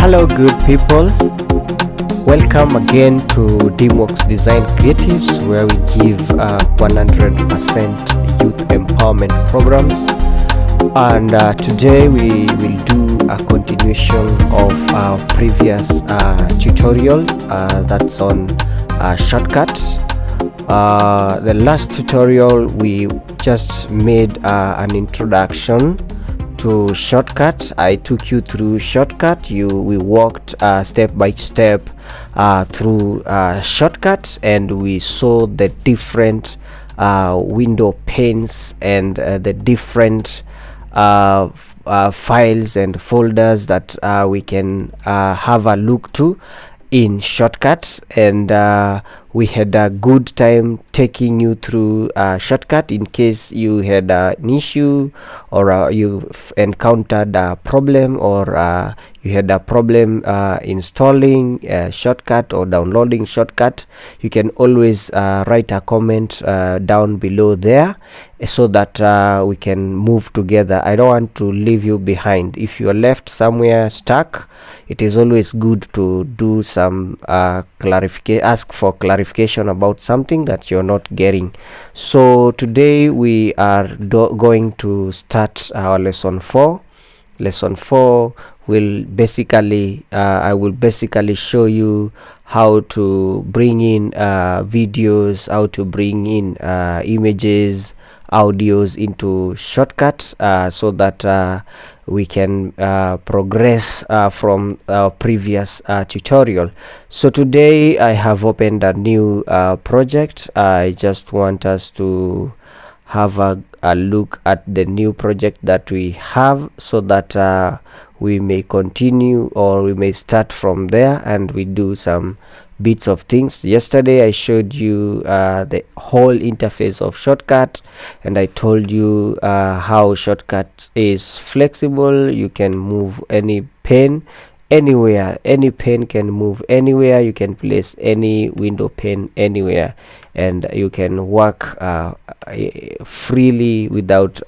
Hello good people, welcome again to DreamWorks Design Creatives, where we give 100% youth empowerment programs. And today we will do a continuation of our previous tutorial that's on Shotcut. The last tutorial we just made an introduction to Shotcut. I took you through Shotcut. We walked step by step through Shotcut, and we saw the different window panes and the different files and folders that we can have a look to in Shotcut. And we had a good time taking you through Shotcut. In case you had an issue, or you encountered a problem, or you had a problem installing Shotcut or downloading Shotcut, you can always write a comment down below there, so that we can move together. I don't want to leave you behind. If you are left somewhere stuck, it is always good to do some ask for clarification about something that you're not getting. So today we are going to start our lesson 4. Lesson 4 will basically I will basically show you how to bring in videos, how to bring in images, audios into Shotcut, so that we can progress from our previous tutorial. So today I have opened a new project. I just want us to have a look at the new project that we have, so that we may continue, or we may start from there and we do some bits of things. Yesterday I showed you the whole interface of Shotcut, and I told you how Shotcut is flexible. You can move any pen anywhere. Any pen can move anywhere. You can place any window pen anywhere, and you can work freely without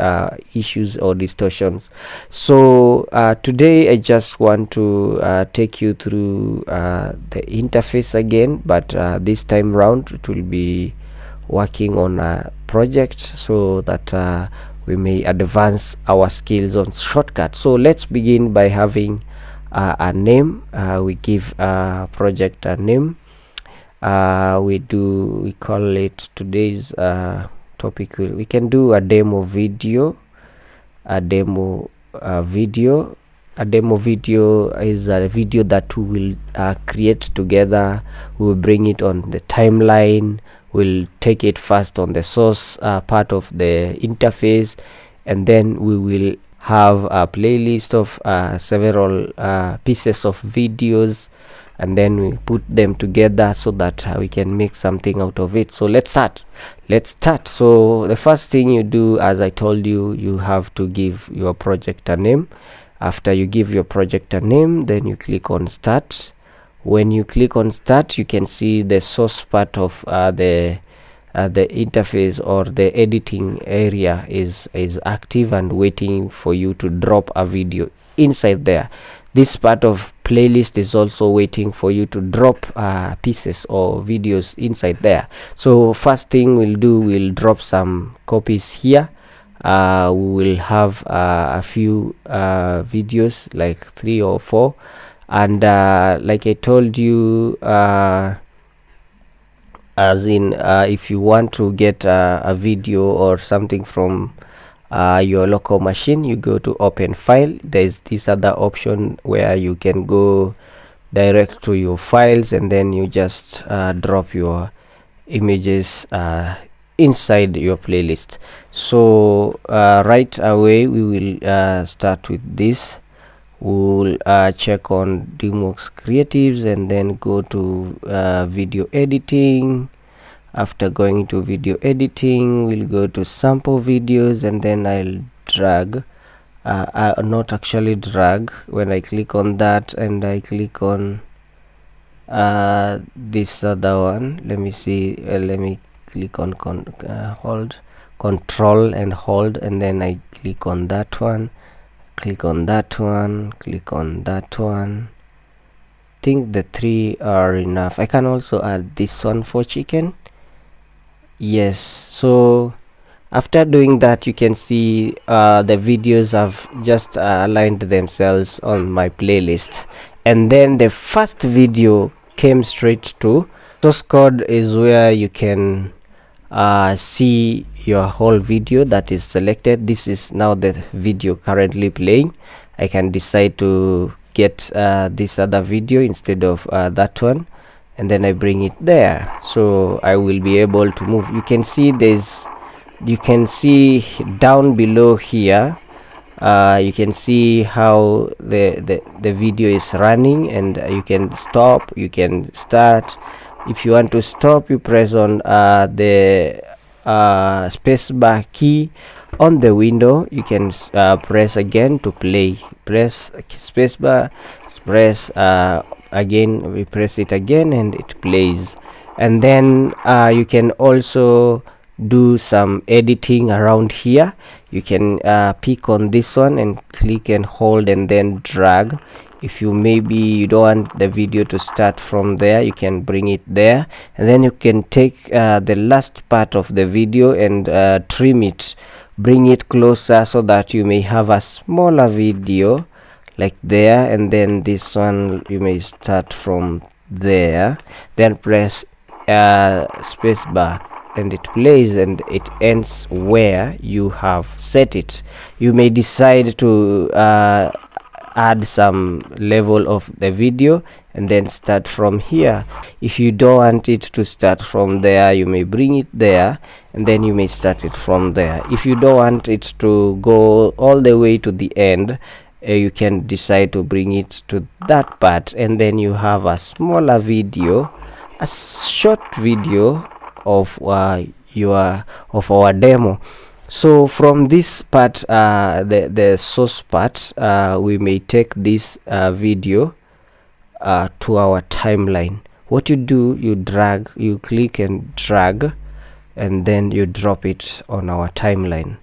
issues or distortions. So today I just want to take you through the interface again, but this time round it will be working on a project, so that we may advance our skills on Shotcut. So let's begin by having a name. We give a project a name. We call it today's topic. We can do a demo video. A demo video is a video that we will create together. We will bring it on the timeline. We'll take it first on the source part of the interface, and then we will have a playlist of several pieces of videos, and then we put them together so that we can make something out of it. So let's start. So the first thing you do, as I told you, you have to give your project a name. After you give your project a name, then you click on start. When you click on start, you can see the source part of the interface, or the editing area is active and waiting for you to drop a video inside there. This part of playlist is also waiting for you to drop pieces or videos inside there. So first thing we'll do, we'll drop some copies here. We will have a few videos, like 3 or 4, and like I told you, as in if you want to get a video or something from your local machine, you go to open file. There's this other option where you can go direct to your files, and then you just drop your images inside your playlist. So right away we will start with this. We'll check on DreamWorks Creatives, and then go to video editing. After going to video editing, we'll go to sample videos, and then I'll drag, not actually drag. When I click on that and I click on this other one, let me see, let me click on hold, control and hold, and then I click on that one, click on that one, click on that one, think the 3 are enough. I can also add this one for chicken. Yes, so after doing that, you can see the videos have just aligned themselves on my playlist, and then the first video came straight to source code, is where you can see your whole video that is selected. This is now the video currently playing. I can decide to get this other video instead of that one, and then I bring it there, so I will be able to move. You can see you can see down below here, you can see how the video is running, and you can stop, you can start. If you want to stop, you press on the spacebar key on the window. You can press again to play. Press spacebar, press again, we press it again, and it plays. And then you can also do some editing around here. You can pick on this one and click and hold and then drag. If you you don't want the video to start from there, you can bring it there, and then you can take the last part of the video and trim it, bring it closer, so that you may have a smaller video like there. And then this one, you may start from there, then press spacebar, and it plays, and it ends where you have set it. You may decide to add some level of the video and then start from here. If you don't want it to start from there, you may bring it there, and then you may start it from there. If you don't want it to go all the way to the end, you can decide to bring it to that part, and then you have a smaller video, a short video of our demo. So from this part, the source part, we may take this video to our timeline. What you do, you click and drag, and then you drop it on our timeline.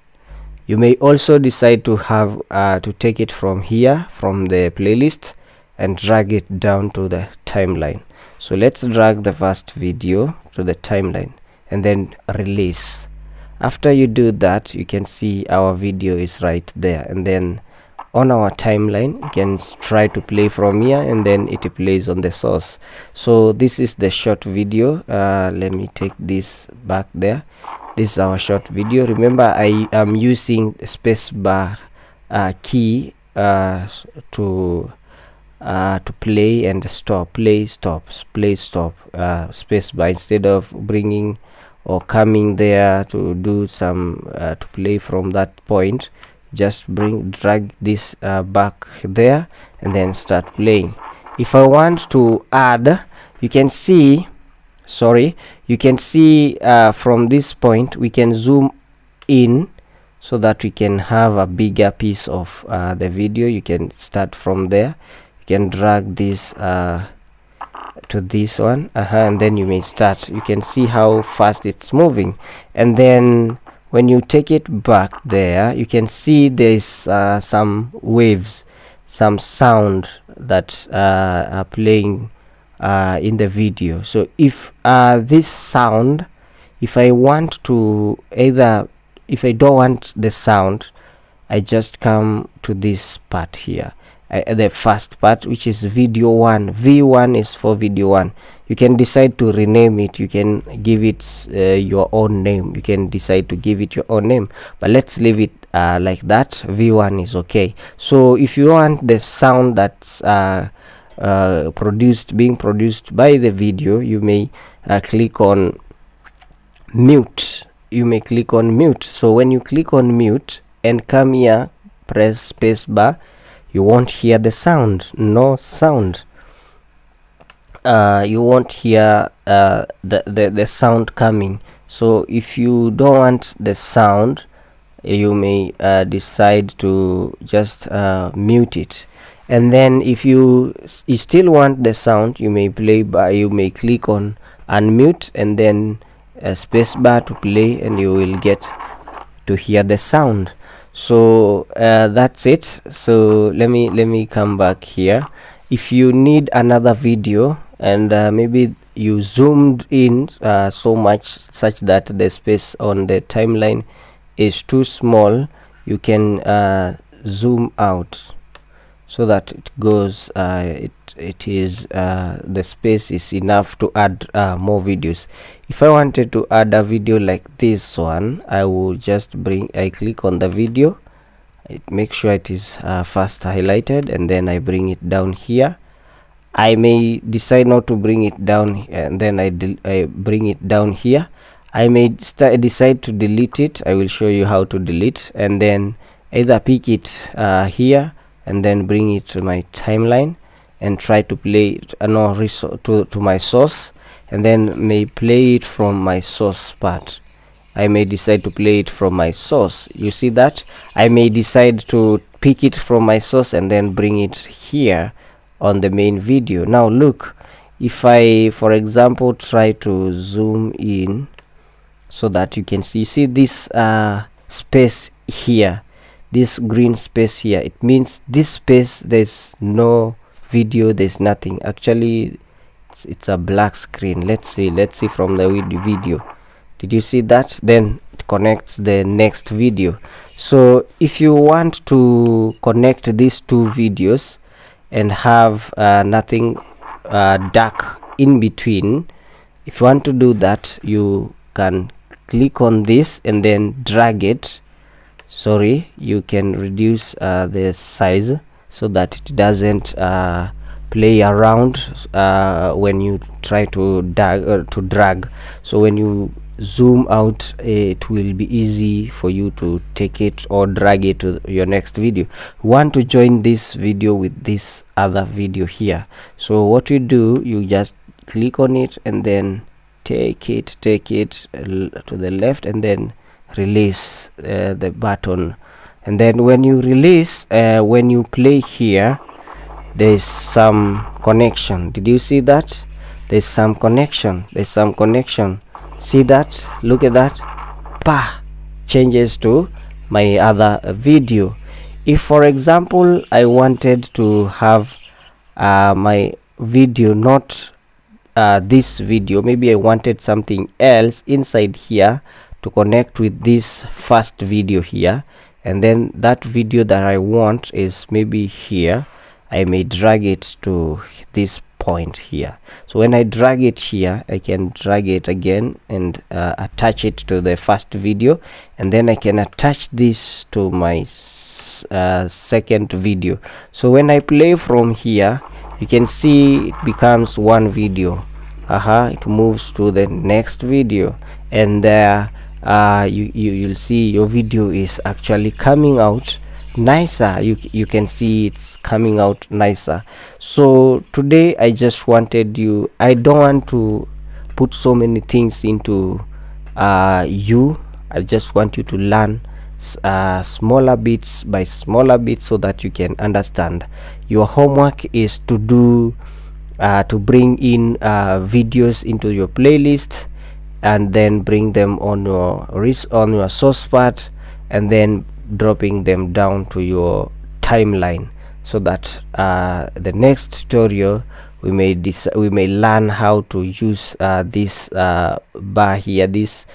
You may also decide to have to take it from here, from the playlist, and drag it down to the timeline. So let's drag the first video to the timeline and then release. After you do that, you can see our video is right there, and then on our timeline you can try to play from here, and then it plays on the source. So this is the short video. Let me take this back there. This is our short video. Remember, I am using spacebar key to play and stop, play, stop, play, stop, spacebar, instead of bringing or coming there to do some to play from that point. Just drag this back there, and then start playing. If I want to add, you can see from this point we can zoom in, so that we can have a bigger piece of the video. You can start from there. You can drag this to this one, and then you may start. You can see how fast it's moving, and then when you take it back there, you can see there's some waves, some sound that are playing in the video. So if this sound, if I want to if I don't want the sound, I just come to this part here, the first part, which is video 1. V1 is for video 1. You can decide to rename it. You can give it your own name. You can decide to give it your own name, but let's leave it like that. V1 is okay. So if you want the sound that's being produced by the video, you may click on mute. You may click on mute. So when you click on mute and come here, press spacebar, you won't hear the sound. No sound. You won't hear the sound coming. So if you don't want the sound, you may decide to just mute it. And then if you still want the sound, you may click on unmute, and then spacebar to play, and you will get to hear the sound. So that's it. So let me come back here, if you need another video and maybe you zoomed in so much such that the space on the timeline is too small, you can zoom out so that it goes it is the space is enough to add more videos. If I wanted to add a video like this one, I will just I click on the video, make sure it is first highlighted, and then I bring it down here. I may decide not to bring it down, and then I bring it down here. I may decide to delete it. I will show you how to delete, and then either pick it here and then bring it to my timeline and try to play it to my source, and then may play it from my source part. I may decide to play it from my source. You see that? I may decide to pick it from my source and then bring it here on the main video. Now look, if I, for example, try to zoom in so that you can see this space here, this green space here, it means this space there's no video, there's nothing. Actually it's a black screen. Let's see from the video. Did you see that? Then it connects the next video. So if you want to connect these two videos and have nothing dark in between, if you want to do that, you can click on this and then drag it. Sorry, you can reduce the size so that it doesn't play around when you try to drag. So when you zoom out, it will be easy for you to take it or drag it to your next video. Want to join this video with this other video here, so what you do, you just click on it and then take it to the left and then release the button, and then when you release, when you play here, there's some connection. Did you see that? There's some connection. See that? Look at that. Changes to my other video. If for example I wanted to have my video not this video, maybe I wanted something else inside here to connect with this first video here, and then that video that I want is maybe here, I may drag it to this point here. So when I drag it here, I can drag it again and attach it to the first video, and then I can attach this to my second video. So when I play from here, you can see it becomes one video. It moves to the next video, and there you'll see your video is actually coming out nicer. You can see it's coming out nicer. So today I just wanted you, I don't want to put so many things into I just want you to learn smaller bits by smaller bits so that you can understand. Your homework is to do to bring in videos into your playlist, and then bring them on your source part, and then dropping them down to your timeline, so that the next tutorial we may learn how to use this bar here, these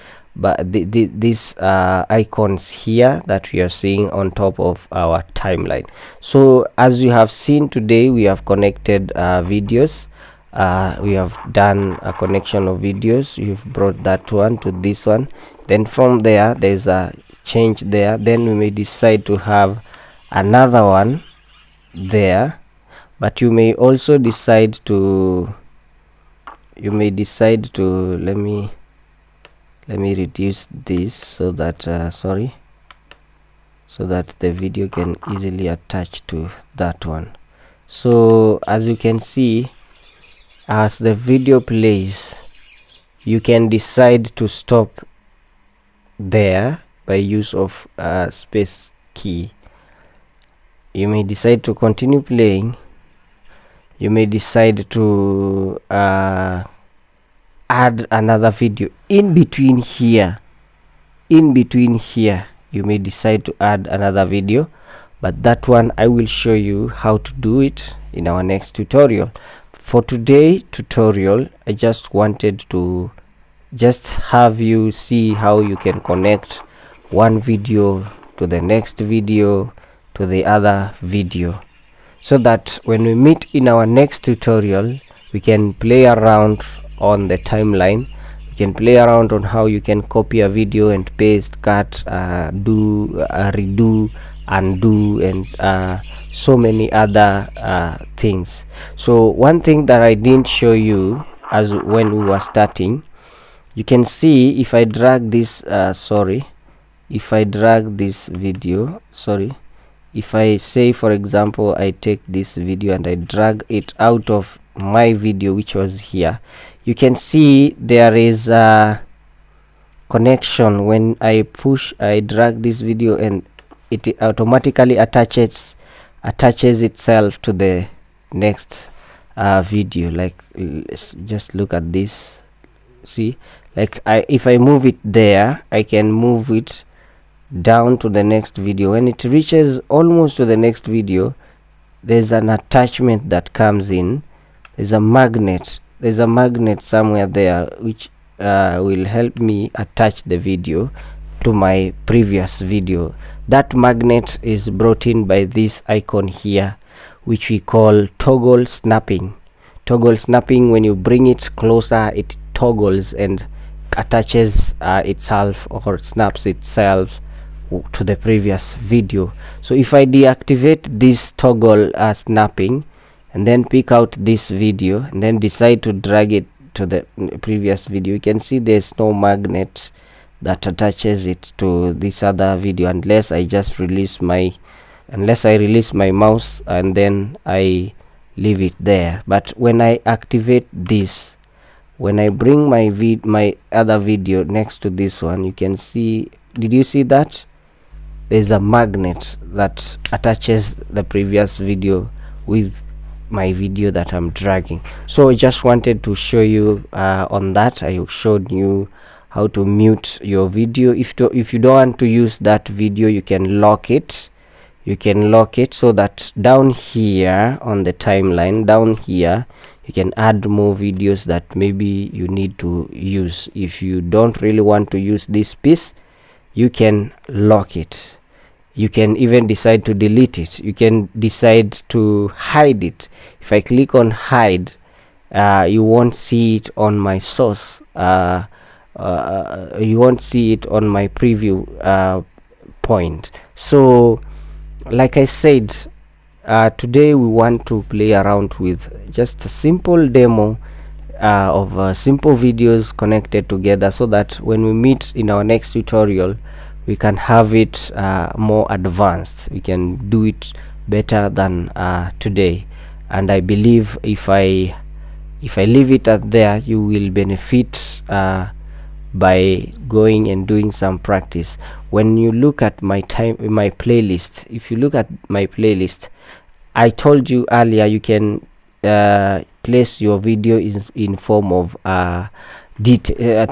icons here that we are seeing on top of our timeline. So as you have seen today, we have connected videos. We have done a connection of videos. You've brought that one to this one, then from there there's a change there, then we may decide to have another one there, but you may also decide to let me reduce this so that so that the video can easily attach to that one. So as you can see, as the video plays, you can decide to stop there by use of space key. You may decide to continue playing. You may decide to add another video in between here. You may decide to add another video, but that one I will show you how to do it in our next tutorial. For today tutorial, I just wanted to just have you see how you can connect one video to the next video to the other video, so that when we meet in our next tutorial we can play around on the timeline. You can play around on how you can copy a video and paste, cut, do, redo, undo, and so many other things. So one thing that I didn't show you as when we were starting, you can see if I drag this if I drag this video, if I say, for example, I take this video and I drag it out of my video which was here, you can see there is a connection. When I drag this video, and it automatically attaches itself to the next video. Like, let's just look at this. See, like if I move it there, I can move it down to the next video. When it reaches almost to the next video, there's an attachment that comes in. There's a magnet somewhere there which will help me attach the video to my previous video. That magnet is brought in by this icon here, which we call toggle snapping. When you bring it closer, it toggles and attaches itself, or snaps itself to the previous video. So if I deactivate this toggle snapping and then pick out this video and then decide to drag it to the previous video, you can see there's no magnet that attaches it to this other video unless I release my mouse and then I leave it there. But when I activate this, when I bring my other video next to this one, you can see, did you see that there's a magnet that attaches the previous video with my video that I'm dragging? So I just wanted to show you on that. I showed you how to mute your video. If you don't want to use that video, you can lock it. So that down here on the timeline, down here, you can add more videos that maybe you need to use. If you don't really want to use this piece, you can lock it. You can even decide to delete it. You can decide to hide it. If I click on hide, you won't see it on my source. You won't see it on my preview point. So like I said, today we want to play around with just a simple demo of simple videos connected together, so that when we meet in our next tutorial, we can have it more advanced. We can do it better than today. And I believe if I leave it at there, you will benefit by going and doing some practice. When you look at my playlist, if you look at my playlist, I told you earlier you can place your video in form of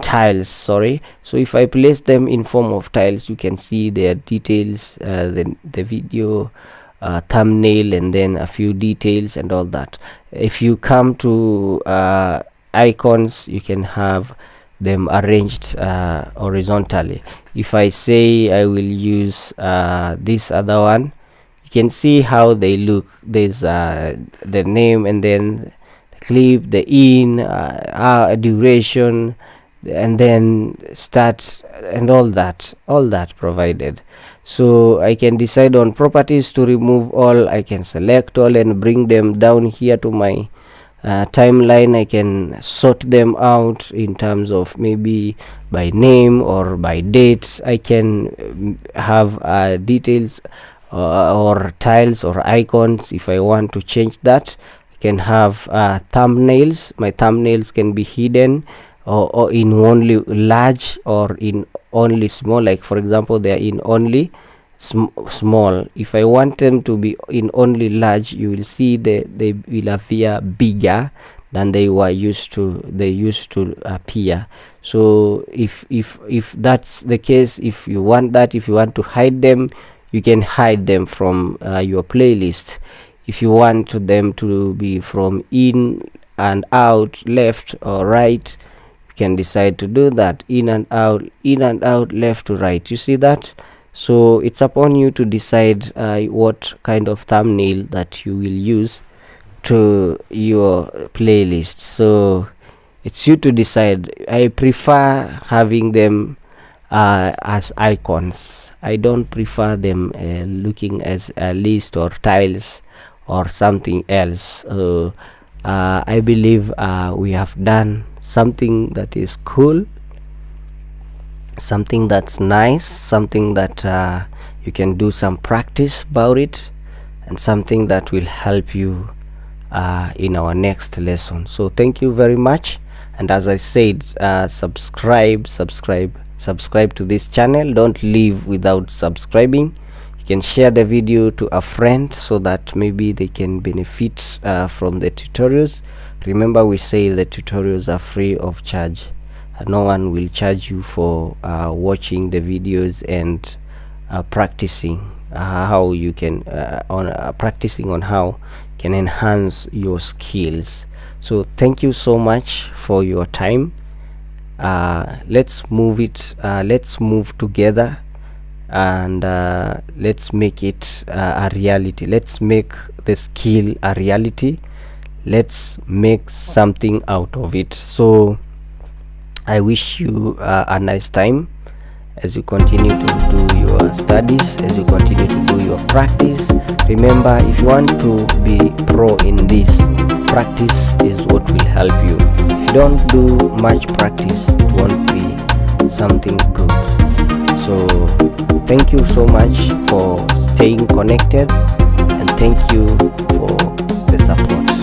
tiles. So if I place them in form of tiles, you can see their details, the video thumbnail, and then a few details and all that. If you come to icons, you can have them arranged horizontally. If I say I will use this other one, you can see how they look. There's the name, and then the clip, the duration, and then start, and all that provided. So I can decide on properties to remove all. I can select all and bring them down here to my timeline. I can sort them out in terms of maybe by name or by dates. I can have details or tiles or icons. If I want to change that, I can have thumbnails. My thumbnails can be hidden or in only large or in only small. Like for example, they are in only small. If I want them to be in only large, you will see they will appear bigger than they used to appear. So if that's the case, if you want to hide them, you can hide them from your playlist. If you want them to be from in and out, left or right, you can decide to do that. In and out, left to right. You see that? So it's upon you to decide what kind of thumbnail that you will use to your playlist. So it's you to decide. I prefer having them as icons. I don't prefer them looking as a list or tiles or something else. I believe we have done something that is cool, something that's nice, something that you can do some practice about it, and something that will help you in our next lesson. So thank you very much, and as I said, subscribe to this channel. Don't leave without subscribing. You can share the video to a friend so that maybe they can benefit from the tutorials. Remember, we say the tutorials are free of charge. No one will charge you for watching the videos and practicing how you can practicing on how you can enhance your skills. So thank you so much for your time. Let's move together, and let's make it a reality. Let's make the skill a reality. Let's make something out of it. So I wish you a nice time as you continue to do your studies, as you continue to do your practice. Remember, if you want to be pro in this, practice is what will help you. If you don't do much practice, it won't be something good. So thank you so much for staying connected, and thank you for the support.